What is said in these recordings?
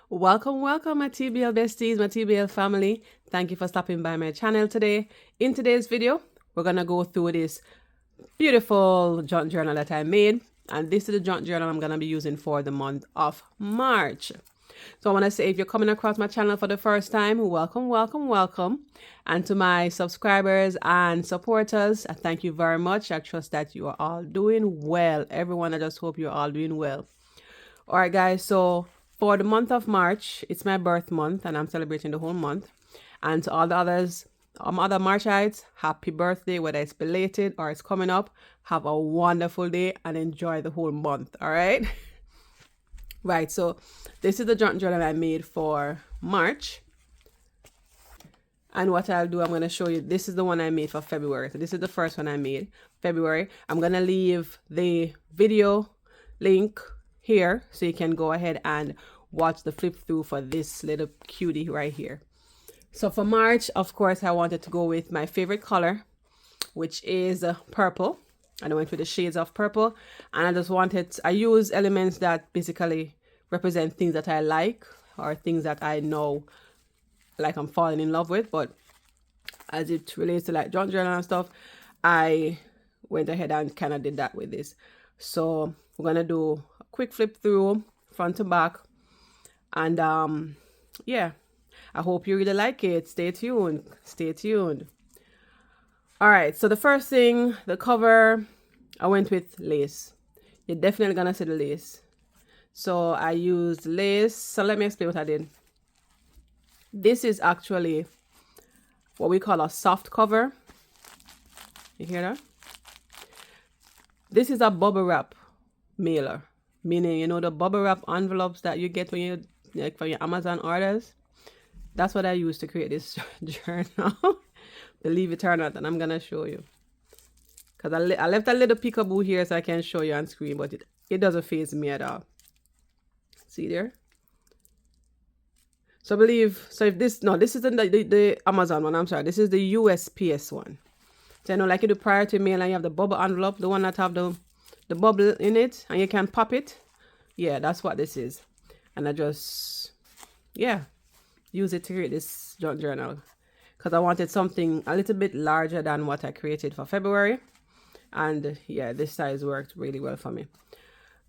Welcome, welcome, my TBL besties, my TBL family. Thank you for stopping by my channel today. In today's video, we're going to go through this beautiful junk journal that I made. And this is the junk journal I'm going to be using for the month of March. So I want to say, if you're coming across my channel for the first time, welcome, welcome, welcome. And to my subscribers and supporters, I thank you very much. I trust that you are all doing well. Everyone, I just hope you're all doing well. All right, guys, so for the month of March, it's my birth month and I'm celebrating the whole month. And to all the others, other Marchites, happy birthday, whether it's belated or it's coming up. Have a wonderful day and enjoy the whole month, all right? Right, so this is the junk journal I made for March. And what I'll do, I'm going to show you, this is the one I made for February. So this is the first one I made, February. I'm going to leave the video link here so you can go ahead and watch the flip through for this little cutie right here. So for March, of course, I wanted to go with my favorite color, which is purple. And I went with the shades of purple, and I just wanted, I use elements that basically represent things that I like or things that I know like I'm falling in love with. But as it relates to like junk journal and stuff, I went ahead and kind of did that with this. So we're gonna do a quick flip through front to back, and yeah, I hope you really like it. Stay tuned, stay tuned. All right, so the first thing, the cover, I went with lace. You're definitely gonna see the lace. So I used lace. So let me explain what I did. This is actually what we call a soft cover. You hear that? This is a bubble wrap mailer, meaning, you know, the bubble wrap envelopes that you get when you like for your Amazon orders. That's what I used to create this journal. Believe it or not, and I'm gonna show you. Because I left a little peekaboo here so I can show you on screen, but it doesn't faze me at all. See there? So if this, no, this isn't the Amazon one, I'm sorry. This is the USPS one. So you know, like you do prior to mail and you have the bubble envelope, the one that have the bubble in it and you can pop it. Yeah, that's what this is. And I just, yeah, use it to create this junk journal. Because I wanted something a little bit larger than what I created for February. And yeah, this size worked really well for me.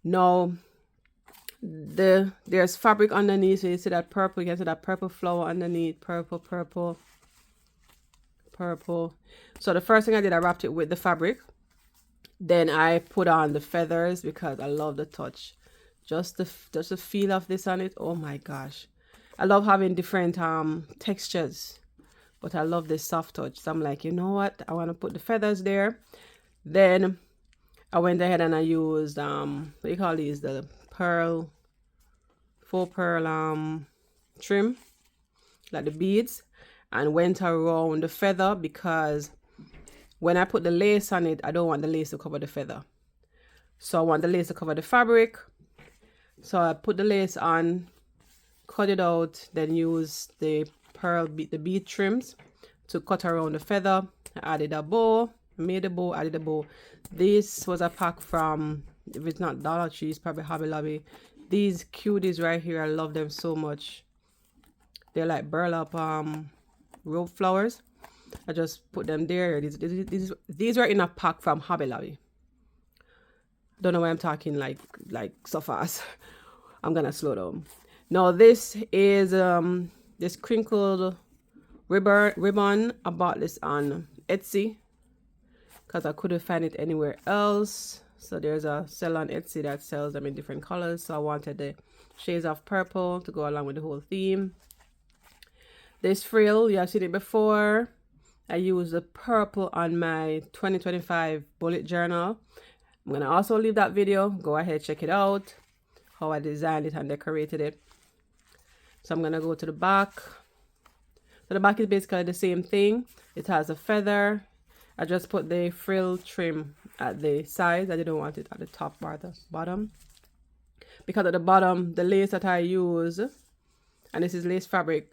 Now, there's fabric underneath. So you see that purple, you can see that purple flower underneath. Purple, purple, purple. So the first thing I did, I wrapped it with the fabric. Then I put on the feathers because I love the touch. Just the feel of this on it. Oh my gosh. I love having different textures. But I love this soft touch. So I'm like, you know what? I want to put the feathers there. Then I went ahead and I used, what do you call these? The pearl, faux pearl trim, like the beads. And went around the feather because when I put the lace on it, I don't want the lace to cover the feather. So I want the lace to cover the fabric. So I put the lace on, cut it out, then use the bead trims to cut around the feather. I added a bow, made a bow, added a bow. This was a pack from, if it's not Dollar Tree, it's probably Hobby Lobby. These cuties right here, I love them so much. They're like burlap rope flowers. I just put them there. These were in a pack from Hobby Lobby. Don't know why I'm talking like so fast. I'm gonna slow down. Now this is this crinkled ribbon. I bought this on Etsy because I couldn't find it anywhere else. So there's a seller on Etsy that sells them in different colors. So I wanted the shades of purple to go along with the whole theme. This frill, you have seen it before. I used the purple on my 2025 bullet journal. I'm gonna also leave that video. Go ahead, check it out. How I designed it and decorated it. So I'm gonna go to the back. So the back is basically the same thing. It has a feather. I just put the frill trim at the sides. I didn't want it at the top or the bottom. Because at the bottom, the lace that I use, and this is lace fabric,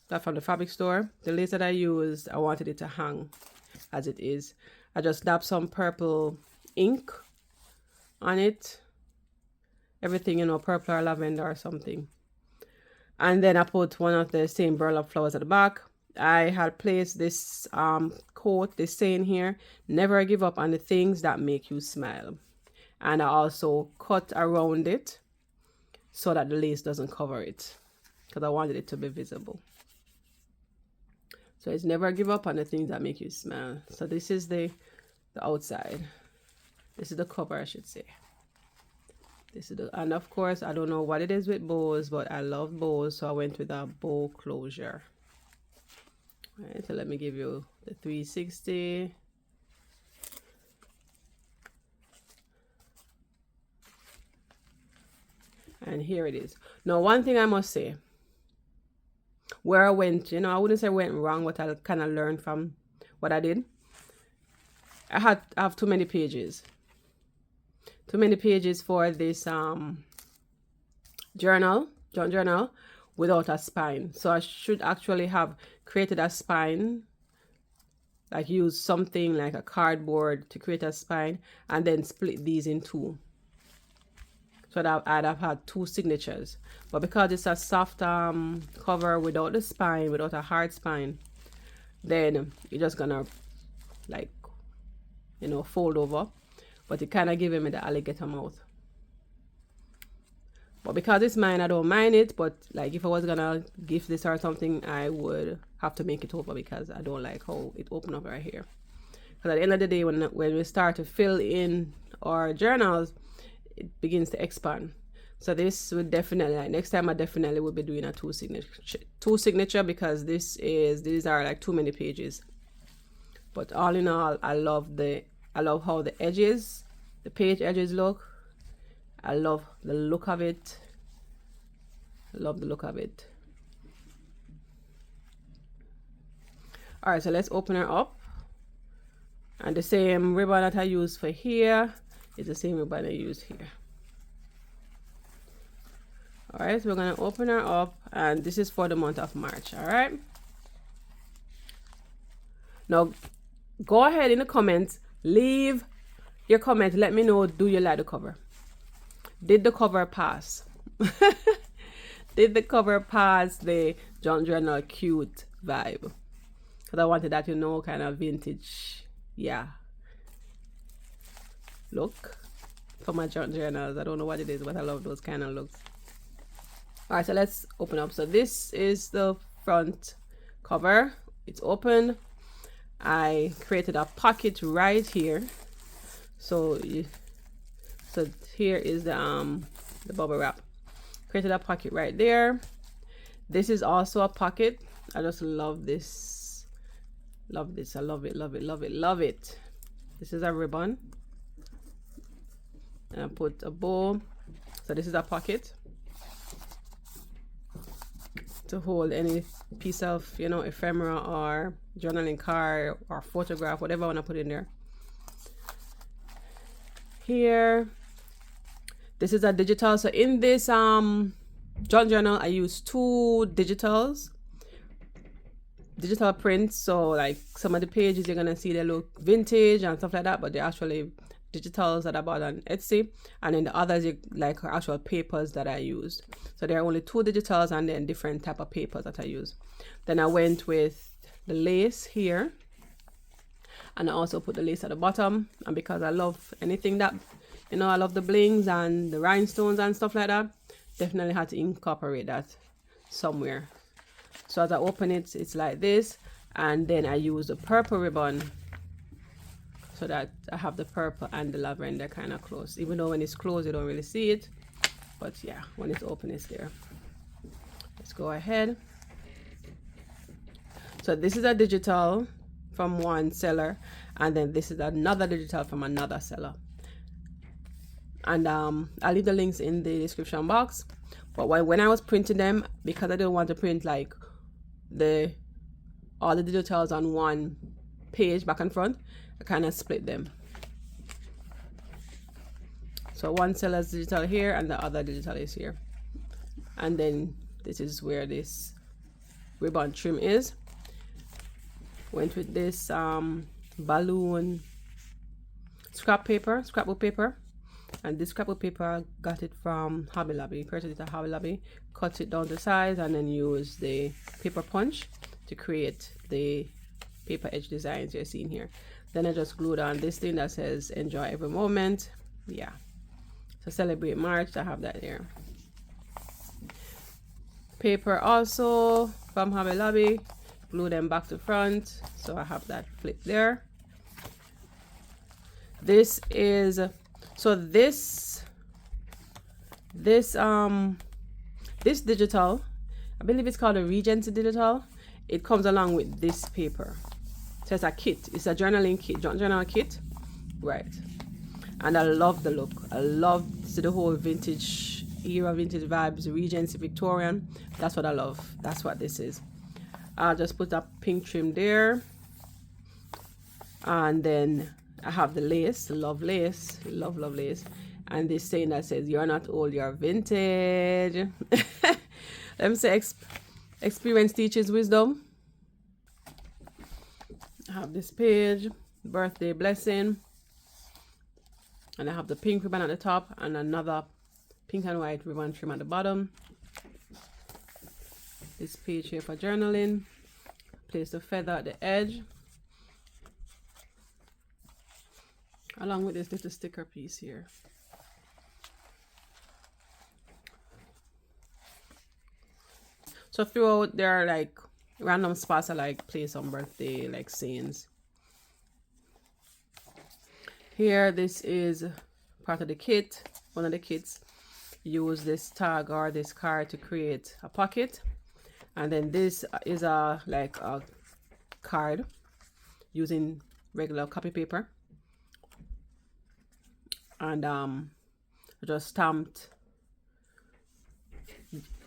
got from the fabric store. The lace that I used, I wanted it to hang as it is. I just dabbed some purple ink on it. Everything, you know, purple or lavender or something. And then I put one of the same burlap flowers at the back. I had placed this quote, this saying here, never give up on the things that make you smile. And I also cut around it so that the lace doesn't cover it, because I wanted it to be visible. So it's never give up on the things that make you smile. So this is the outside. This is the cover, I should say. This is and of course, I don't know what it is with bows, but I love bows, so I went with a bow closure. All right, so let me give you the 360. And here it is. Now, one thing I must say, where I went, you know, I wouldn't say went wrong, but I kind of learned from what I did. I have too many pages. Too many pages for this junk journal without a spine. So I should actually have created a spine, like use something like a cardboard to create a spine, and then split these in two. So that I'd have had two signatures. But because it's a soft cover without the spine, without a hard spine, then you're just gonna, like, you know, fold over. But it kind of gave me the alligator mouth. But because it's mine, I don't mind it. But like, if I was gonna gift this or something, I would have to make it over, because I don't like how it opened up right here. Because at the end of the day, when we start to fill in our journals, it begins to expand. So this would definitely, like, next time I definitely would be doing a two signature, because these are like too many pages. But all in all, I love how the edges, the page edges look. I love the look of it. I love the look of it. All right, so let's open her up. And the same ribbon that I use for here is the same ribbon I use here. All right, so we're gonna open her up, and this is for the month of March. All right. Now, go ahead in the comments, leave your comment. Let me know, do you like the cover? Did the cover pass? Did the cover pass the junk journal cute vibe? Because I wanted that, you know, kind of vintage, yeah, look for my junk journals. I don't know what it is, but I love those kind of looks. All right, so let's open up. So this is the front cover. It's open. I created a pocket right here. So here is the bubble wrap. Created a pocket right there. This is also a pocket. I just love this. Love this. I love it, love it, love it, love it. This is a ribbon. And I put a bow. So this is a pocket to hold any piece of, you know, ephemera or journaling card or photograph, whatever I want to put in there. Here, this is a digital. So in this junk journal, I use two digital prints. So like some of the pages you're gonna see they look vintage and stuff like that, but they're actually digitals that I bought on Etsy. And then the others like are actual papers that I used. So there are only two digitals and then different type of papers that I use. Then I went with the lace here, and I also put the lace at the bottom. And because I love anything that, you know, I love the blings and the rhinestones and stuff like that, definitely had to incorporate that somewhere. So as I open it, it's like this, and then I use the purple ribbon so that I have the purple and the lavender kind of close. Even though when it's closed, you don't really see it, but yeah, when it's open, it's there. Let's go ahead. So this is a digital from one seller, and then this is another digital from another seller. And I'll leave the links in the description box. But when I was printing them, because I didn't want to print like all the digitals on one page back and front, I kind of split them. So one seller's digital here and the other digital is here. And then this is where this ribbon trim is. Went with this balloon scrapbook paper, And this scrapbook paper, I got it from Hobby Lobby. Purchased it at Hobby Lobby, cut it down to size, and then use the paper punch to create the paper edge designs you're seeing here. Then I just glued on this thing that says enjoy every moment. Yeah, so celebrate March. I have that here. Paper also from Hobby Lobby, glue them back to front, so I have that flip there. This is, so this digital, I believe it's called a Regency digital. It comes along with this paper, so it's a kit. It's a journaling kit, journal kit, right? And I love the look. I love the whole vintage era, vintage vibes, Regency, Victorian. That's what I love. That's what this is. I'll just put a pink trim there, and then I have the lace. Love lace, love lace. And this saying that says you're not old, you're vintage. Let me say experience teaches wisdom. I have this page, birthday blessing, and I have the pink ribbon at the top and another pink and white ribbon trim at the bottom. This page here for journaling. Place the feather at the edge, along with this little sticker piece here. So throughout there are like random spots I like place on birthday like sayings. Here, this is part of the kit, one of the kits. Use this tag or this card to create a pocket. And then this is a like a card using regular copy paper, and I just stamped.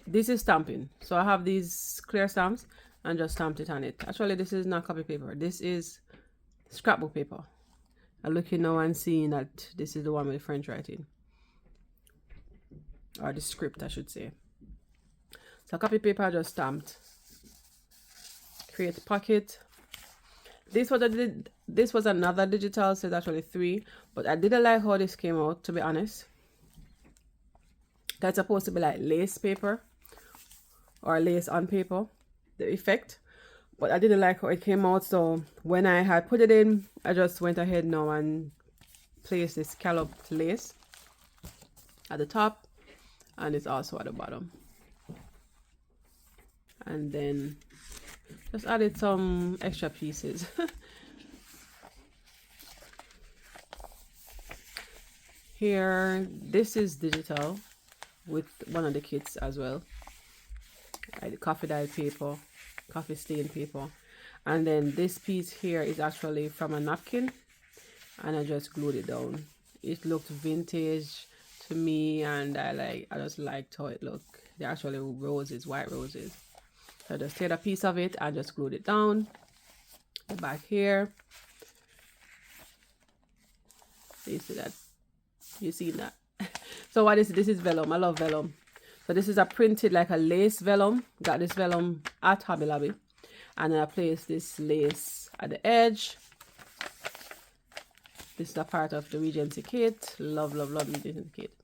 This is stamping, so I have these clear stamps and just stamped it on it. Actually, this is not copy paper. This is scrapbook paper. I'm looking now and seeing that this is the one with the French writing, or the script, I should say. So copy paper I just stamped. Create a pocket. This was another digital, so it's actually 3, but I didn't like how this came out, to be honest. That's supposed to be like lace paper or lace on paper, the effect, but I didn't like how it came out. So when I had put it in, I just went ahead now and placed this scalloped lace at the top, and it's also at the bottom. And then just added some extra pieces. Here, this is digital with one of the kits as well. Like the coffee dyed paper, coffee stain paper. And then this piece here is actually from a napkin, and I just glued it down. It looked vintage to me, and I just liked how it looked. They're actually roses, white roses. So I just teared a piece of it and just glued it down. The back here. So you see that? You see that? So what is this? This is vellum. I love vellum. So this is a printed like a lace vellum. Got this vellum at Hobby Lobby. And then I placed this lace at the edge. This is a part of the Regency kit. Love Regency kit.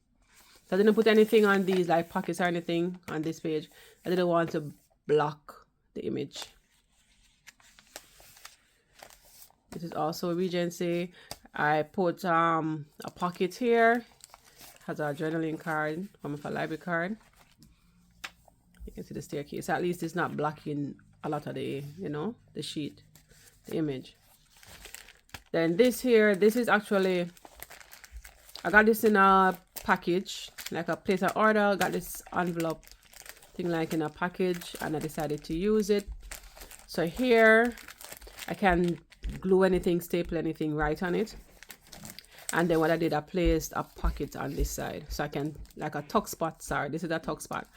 So I didn't put anything on these like pockets or anything on this page. I didn't want to block the image. This is also Regency. I put a pocket here. Has a journaling card from a library card. You can see the staircase. At least it's not blocking a lot of the, you know, the sheet, the image. Then this here, this is actually, I got this in a package, like a place of order. Got this envelope thing like in a package, and I decided to use it. So here I can glue anything, staple anything right on it. And then what I did, I placed a pocket on this side, so I can, like a tuck spot. Sorry, this is a tuck spot.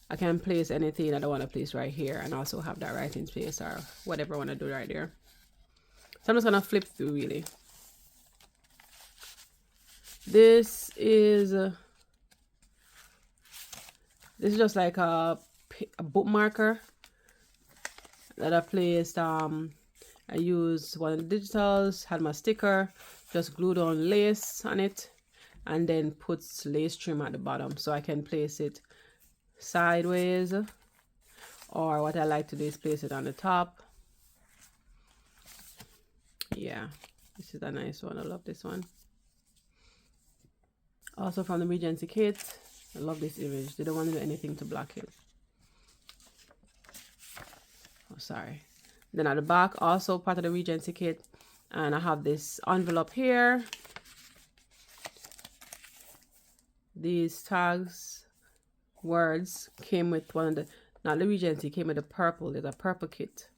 I can place anything I don't want to place right here, and also have that writing space or whatever I want to do right there. So I'm just gonna flip through really. This is just like a bookmarker that I placed. I used one of the digitals, had my sticker, just glued on lace on it, and then puts lace trim at the bottom, so I can place it sideways, or what I like to do is place it on the top. Yeah, this is a nice one. I love this one. Also from the Regency kit. I love this image. They don't want to do anything to block it. Oh, sorry. Then at the back, also part of the Regency kit, and I have this envelope here. These tags, words came with one of the, not the Regency, came with a purple. There's a purple kit,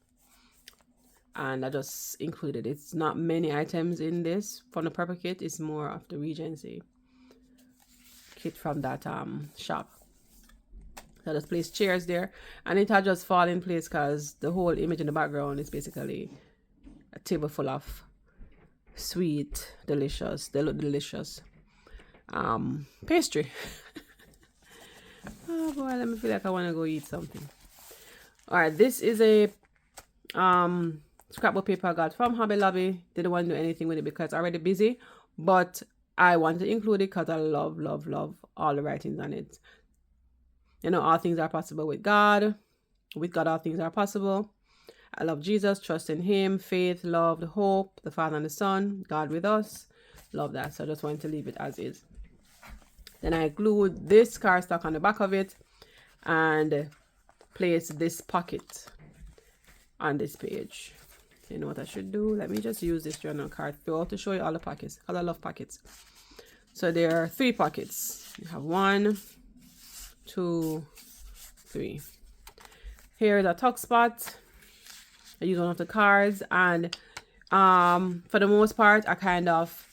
and I just included it. It's not many items in this from the purple kit. It's more of the Regency kit from that shop. So I just place chairs there, and it had just fall in place because the whole image in the background is basically a table full of sweet, delicious, they look delicious pastry. Oh boy, let me feel like I want to go eat something. All right, this is a scrapbook paper I got from Hobby Lobby. Didn't want to do anything with it because I'm already busy, but I want to include it because I love all the writings on it. You know, all things are possible with God. With God, all things are possible. I love Jesus, trust in him, faith, love, the hope, the Father and the Son, God with us. Love that. So I just wanted to leave it as is. Then I glued this cardstock on the back of it and placed this pocket on this page. You know what I should do? Let me just use this journal card throughout to show you all the pockets, because I love pockets. So there are 3 pockets. You have 1, 2, 3. Here is a tuck spot. I use one of the cards, and for the most part I kind of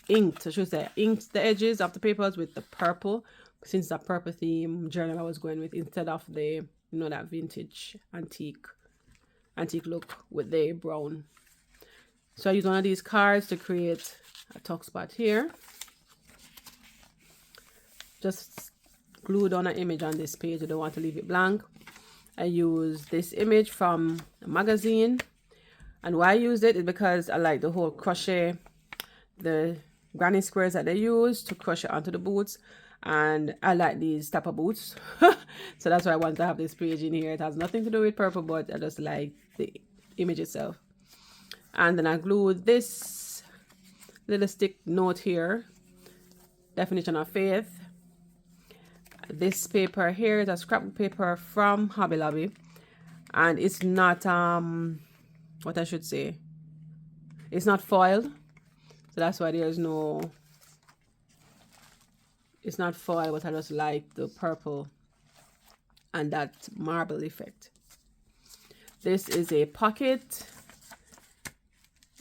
inked the edges of the papers with the purple, since the purple theme journal I was going with, instead of the, you know, that vintage antique look with the brown. So I use one of these cards to create a tuck spot here. Just glued on an image on this page. I don't want to leave it blank. I use this image from a magazine, and why I used it is because I like the whole crochet, the granny squares that they use to crochet onto the boots, and I like these type of boots. So that's why I want to have this page in here. It has nothing to do with purple, but I just like the image itself. And then I glued this little stick note here, definition of faith. This paper here is a scrapbook paper from Hobby Lobby, and it's not what I should say, it's not foiled, so that's why there's no, it's not foiled, but I just like the purple and that marble effect. This is a pocket,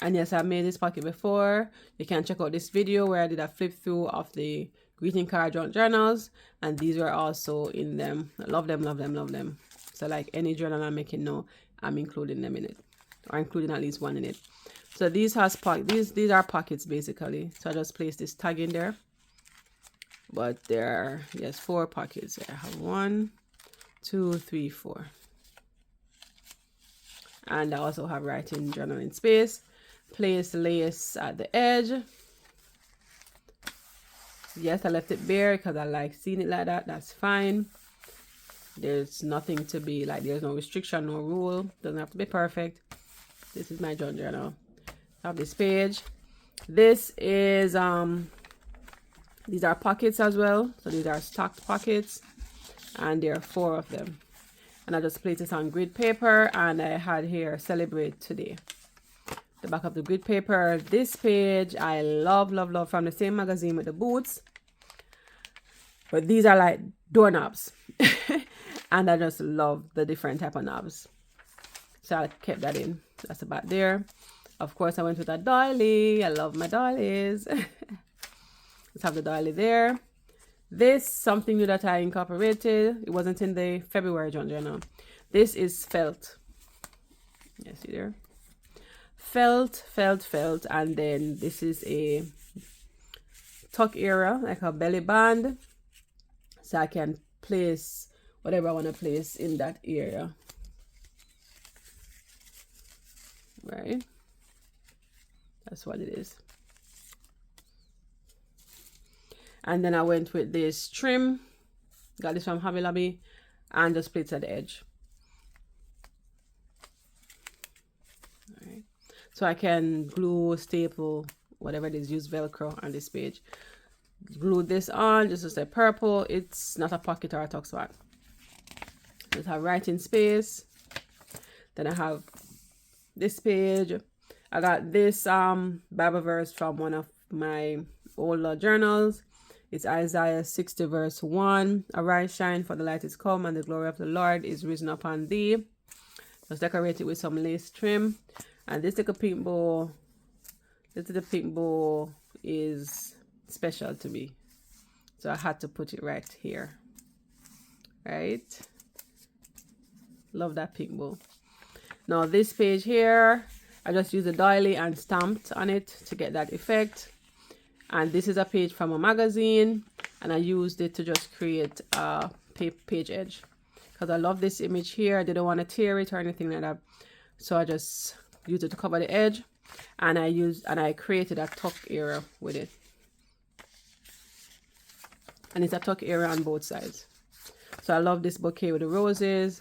and yes, I've made this pocket before. You can check out this video where I did a flip through of the greeting card journals, and these were also in them. I love them. So like any journal I'm making now, I'm including them in it, or including at least one in it. So these are pockets basically. So I just place this tag in there, but there are, yes, 4 pockets. I have 1, 2, 3, 4, and I also have writing journaling space. Place lace at the edge. Yes, I left it bare because I like seeing it like that. That's fine. There's nothing to be like, there's no restriction, no rule. Doesn't have to be perfect. This is my journal. I have this page. This is these are pockets as well. So these are stocked pockets, and there are 4 of them. And I just placed this on grid paper, and I had here celebrate today. The back of the grid paper. This page I love from the same magazine with the boots, but these are like doorknobs. And I just love the different type of knobs, so I kept that in. That's about there. Of course I went with a doily. I love my doilies. Let's have the doily there. This, something new that I incorporated. It wasn't in the February journal. This is felt. Yeah, see there? Felt, and then this is a tuck area, like a belly band, so I can place whatever I want to place in that area, right? That's what it is. And then I went with this trim, got this from Hobby Lobby, and just placed at the edge. All right. So I can glue, staple, whatever it is, use Velcro on this page. Glue this on, just as a purple. It's not a pocket or a tuck spot. Just have writing space. Then I have this page. I got this Bible verse from one of my older journals. It's Isaiah 60 verse 1. Arise, shine, for the light is come, and the glory of the Lord is risen upon thee. Just decorate it with some lace trim. And this little pink bow, is special to me. So I had to put it right here. Right? Love that pink bow. Now this page here, I just used a doily and stamped on it to get that effect. And this is a page from a magazine, and I used it to just create a page edge because I love this image here. I didn't want to tear it or anything like that, so I just used it to cover the edge, and I created a tuck area with it, and it's a tuck area on both sides. So I love this bouquet with the roses.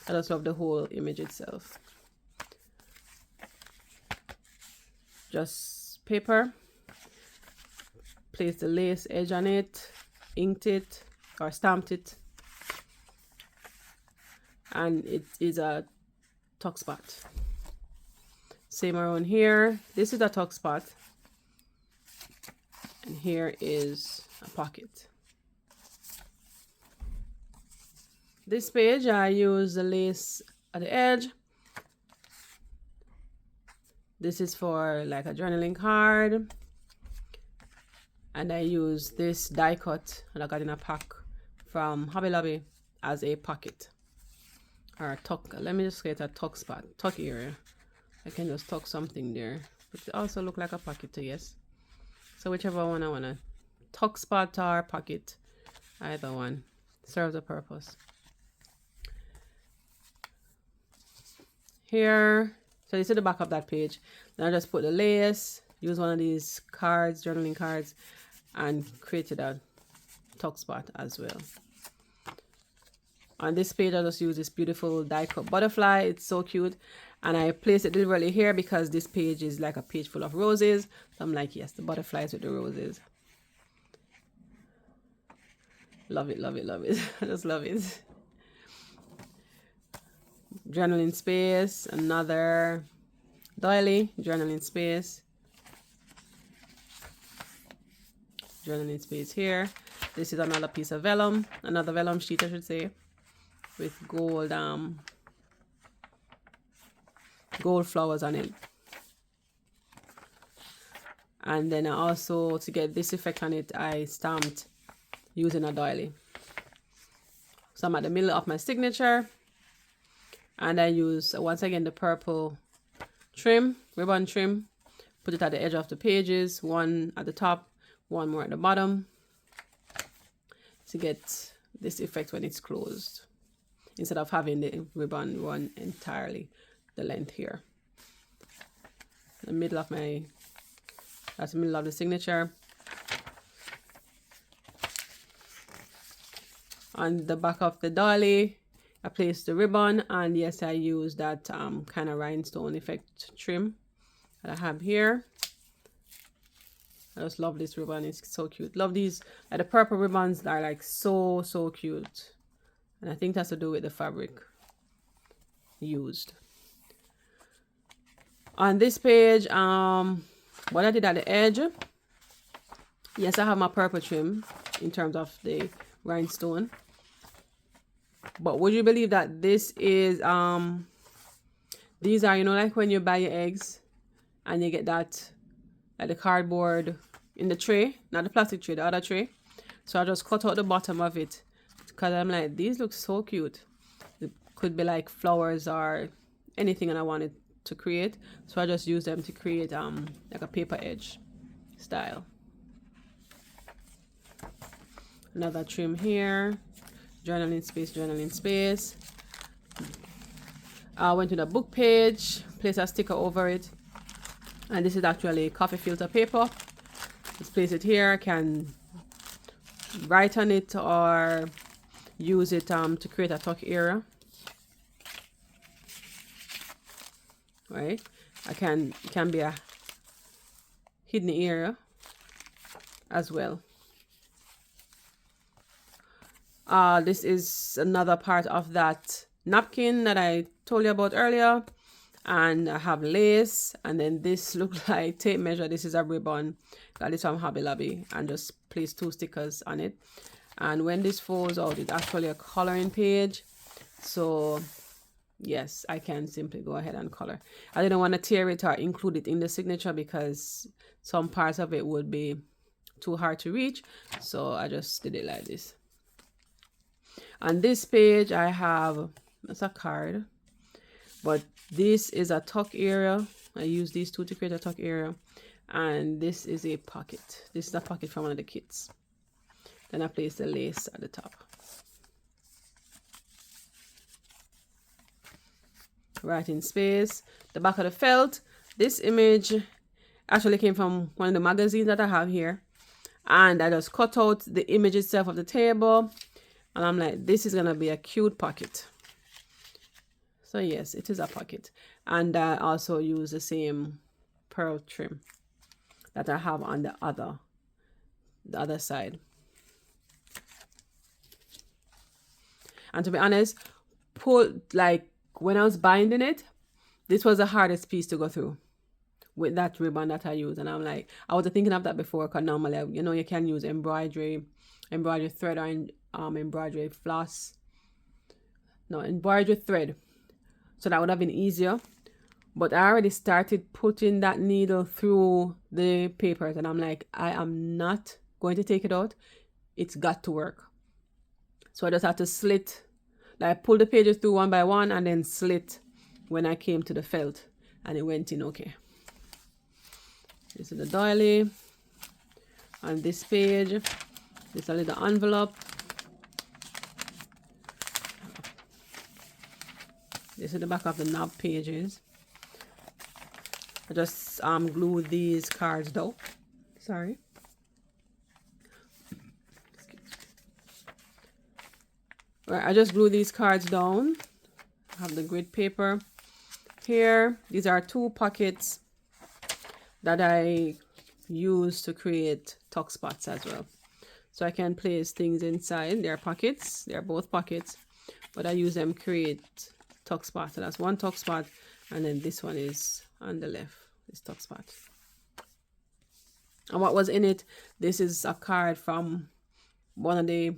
I just love the whole image itself. Just paper. Place the lace edge on it, inked it or stamped it, and it is a tuck spot. Same around here. This is a tuck spot, and here is a pocket. This page I use the lace at the edge. This is for like a journaling card. And I use this die cut that I got in a pack from Hobby Lobby as a pocket or a tuck. Let me just get a tuck spot, tuck area. I can just tuck something there, but it also look like a pocket too, yes. So whichever one I wanna, tuck spot or pocket, either one serves a purpose. Here, so this is the back of that page. Then I just put the lace, use one of these cards, journaling cards, and created a tuck spot as well. On this page I just use this beautiful die cut butterfly. It's so cute, and I place it deliberately here because this page is like a page full of roses. So I'm like, yes, the butterflies with the roses. Love it, love it, love it. I just love it. Journaling space, another doily, journaling space. Journaling space here. This is another piece of vellum, another vellum sheet I should say, with gold flowers on it. And then I also, to get this effect on it, I stamped using a doily. So I'm at the middle of my signature, and I use once again the purple trim, ribbon trim, put it at the edge of the pages, one at the top, one more at the bottom, to get this effect when it's closed, instead of having the ribbon run entirely the length here. The middle of my, that's the middle of the signature. On the back of the dolly, I placed the ribbon, and yes, I use that kind of rhinestone effect trim that I have here. I just love this ribbon. It's so cute. Love these. The purple ribbons are like so cute, and I think that's to do with the fabric used. On this page, what I did at the edge, yes, I have my purple trim in terms of the rhinestone, but would you believe that this is these are, you know, like when you buy your eggs and you get that like the cardboard in the tray, not the plastic tray, the other tray. So I just cut out the bottom of it because I'm like, these look so cute. It could be like flowers or anything that I wanted to create. So I just use them to create like a paper edge style. Another trim here, journaling space, journaling space. I went to the book page, place a sticker over it, and this is actually coffee filter paper. Just place it here. I can write on it or use it to create a tuck area. Right, it can be a hidden area as well. This is another part of that napkin that I told you about earlier, and I have lace, and then this looks like tape measure. This is a ribbon, got this from Hobby Lobby, and just placed 2 stickers on it. And when this folds out, it's actually a coloring page, so yes, I can simply go ahead and color. I didn't want to tear it or include it in the signature because some parts of it would be too hard to reach, so I just did it like this. On this page I have, that's a card, but this is a tuck area. I use these 2 to create a tuck area, and this is a pocket. This is a pocket from one of the kits. Then I place the lace at the top. Writing space, the back of the felt. This image actually came from one of the magazines that I have here, and I just cut out the image itself of the table, and I'm like, this is gonna be a cute pocket. So yes, it is a pocket, and I also use the same pearl trim that I have on the other side. And to be honest, when I was binding it, this was the hardest piece to go through with that ribbon that I use. And I'm like, I was thinking of that before, because normally, you know, you can use embroidery thread, or embroidery floss. No, embroidery thread. So that would have been easier. But I already started putting that needle through the papers, and I'm like, I am not going to take it out. It's got to work. So I just had to slit. Like, I pulled the pages through one by one and then slit when I came to the felt, and it went in okay. This is the doily. On this page, this is a little envelope. This is the back of the knob pages. I just glue these cards down. Sorry. Right, I just glue these cards down. I have the grid paper here. These are 2 pockets that I use to create tuck spots as well. So I can place things inside. They're pockets. They're both pockets, but I use them to create tuck spots. So that's 1 tuck spot, and then this one is on the left, this tuck spot. And what was in it? This is a card from one of the,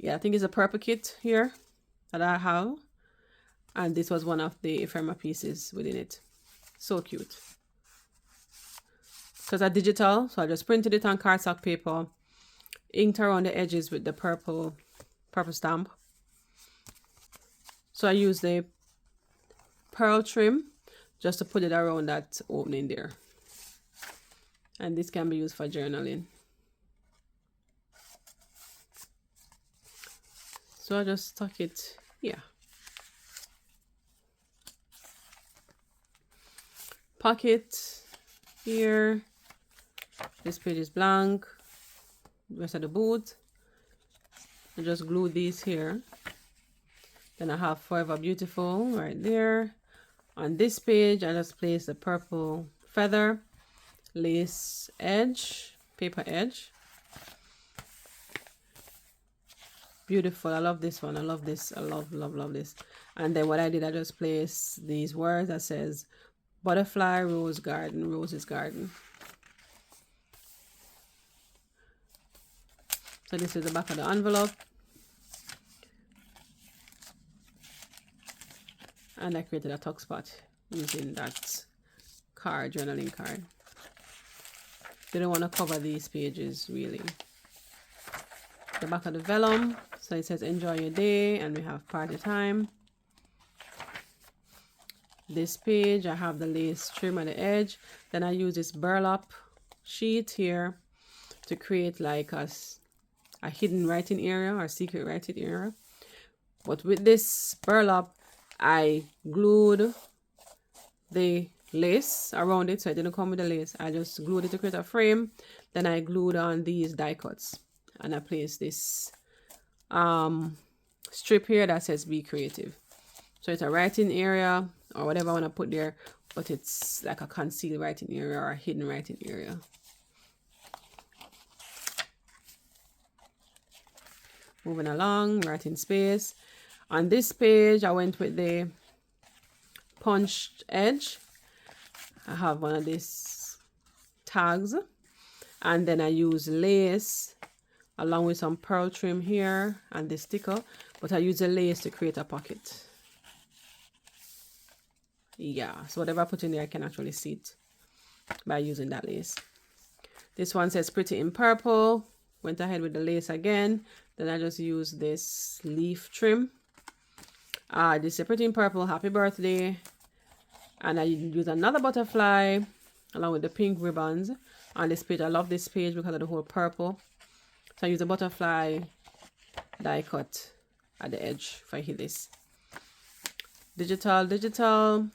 I think it's a purple kit here that I have, and this was one of the ephemera pieces within it. So cute. Because I'm digital, so I just printed it on cardstock paper, inked around the edges with the purple stamp. So I use the pearl trim just to put it around that opening there, and this can be used for journaling. So I just stuck it here. Pocket here. This page is blank. The rest of the boot. I just glue these here. Then I have Forever Beautiful right there. On this page, I just place the purple feather, lace edge, paper edge. Beautiful. I love this one. I love this. I love this. And then what I did, I just placed these words that says butterfly, rose garden, roses garden. So this is the back of the envelope. And I created a tuck spot using that card, journaling card. Didn't want to cover these pages really. The back of the vellum, so it says enjoy your day, and we have party time. This page, I have the lace trim at the edge. Then I use this burlap sheet here to create like a hidden writing area or secret writing area. But with this burlap, I glued the lace around it, so it didn't come with the lace. I just glued it to create a frame. Then I glued on these die cuts, and I placed this strip here that says be creative. So it's a writing area or whatever I want to put there, but it's like a concealed writing area or a hidden writing area. Moving along, writing space. On this page, I went with the punched edge. I have one of these tags, and then I use lace along with some pearl trim here and the sticker, but I use the lace to create a pocket. Yeah, so whatever I put in there, I can actually see it by using that lace. This one says pretty in purple. Went ahead with the lace again. Then I just use this leaf trim. This is pretty in purple, happy birthday. And I use another butterfly along with the pink ribbons on this page. I love this page because of the whole purple. So I use a butterfly die cut at the edge if I hit this. Digital.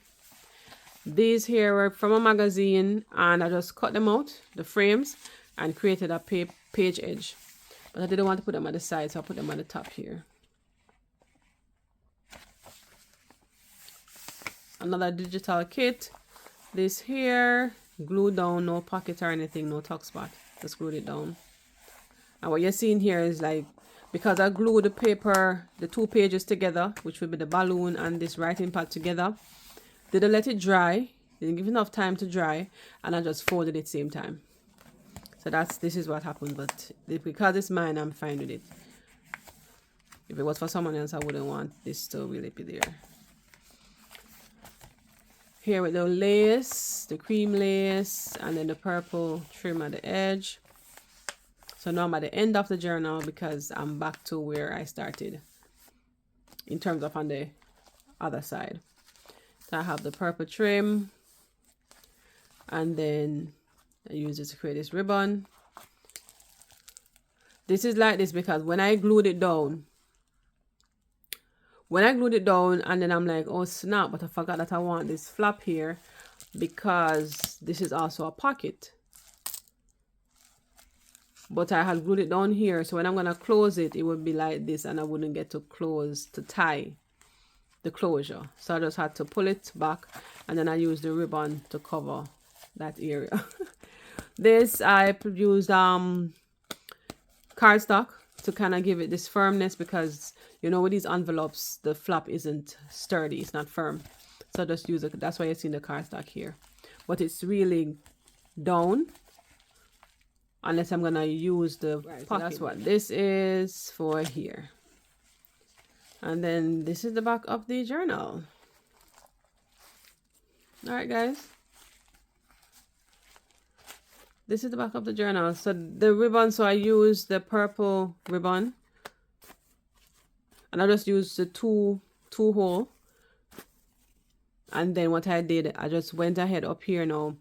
These here were from a magazine, and I just cut them out, the frames, and created a page edge. But I didn't want to put them on the side, so I put them on the top here. Another digital kit. This here, glued down, no pocket or anything, no tuck spot. Just glued it down. And what you're seeing here is like, because I glued the paper, the two pages together, which will be the balloon and this writing pad together, didn't let it dry, didn't give enough time to dry, and I just folded it same time. So this is what happened, but because it's mine, I'm fine with it. If it was for someone else, I wouldn't want this to really be there. Here with the lace, the cream lace, and then the purple trim at the edge. So now I'm at the end of the journal because I'm back to where I started in terms of on the other side. So I have the purple trim, and then I use it to create this ribbon. This is like this because when I glued it down, and then I'm like, oh snap, but I forgot that I want this flap here because this is also a pocket. But I had glued it down here, so when I'm gonna close it, it would be like this, and I wouldn't get to tie the closure. So I just had to pull it back, and then I used the ribbon to cover that area. This I used cardstock to kind of give it this firmness, because you know with these envelopes the flap isn't sturdy, it's not firm. So I just use it. That's why you're seeing the cardstock here, but it's really down unless I'm gonna use the pocket. So that's what this is for here. And then this is the back of the journal. All right, guys. This is the back of the journal. So the ribbon, so I used the purple ribbon, and I just used the two hole. And then what I did, I just went ahead up here now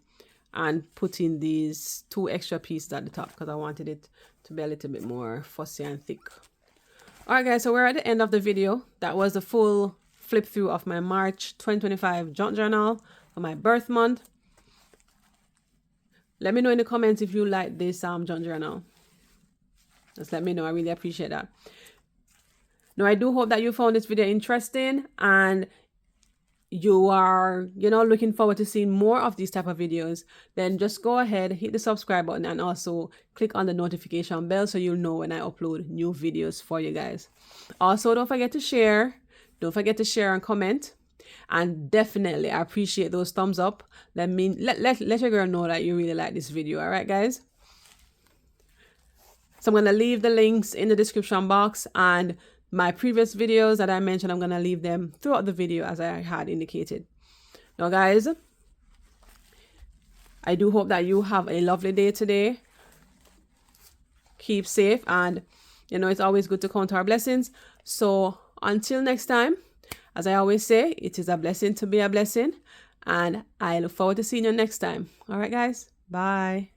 and put in these 2 extra pieces at the top because I wanted it to be a little bit more fussy and thick. All right, guys, so we're at the end of the video. That was the full flip through of my March 2025 junk journal for my birth month. Let me know in the comments if you like this junk journal. Just let me know. I really appreciate that. Now, I do hope that you found this video interesting and you are, looking forward to seeing more of these type of videos. Then just go ahead, hit the subscribe button, and also click on the notification bell so you'll know when I upload new videos for you guys. Also, don't forget to share. Don't forget to share and comment. And definitely, I appreciate those thumbs up. Let your girl know that you really like this video. All right, guys? So I'm going to leave the links in the description box, and my previous videos that I mentioned, I'm going to leave them throughout the video as I had indicated. Now, guys, I do hope that you have a lovely day today. Keep safe, and it's always good to count our blessings. So until next time, as I always say, it is a blessing to be a blessing, and I look forward to seeing you next time. All right, guys. Bye.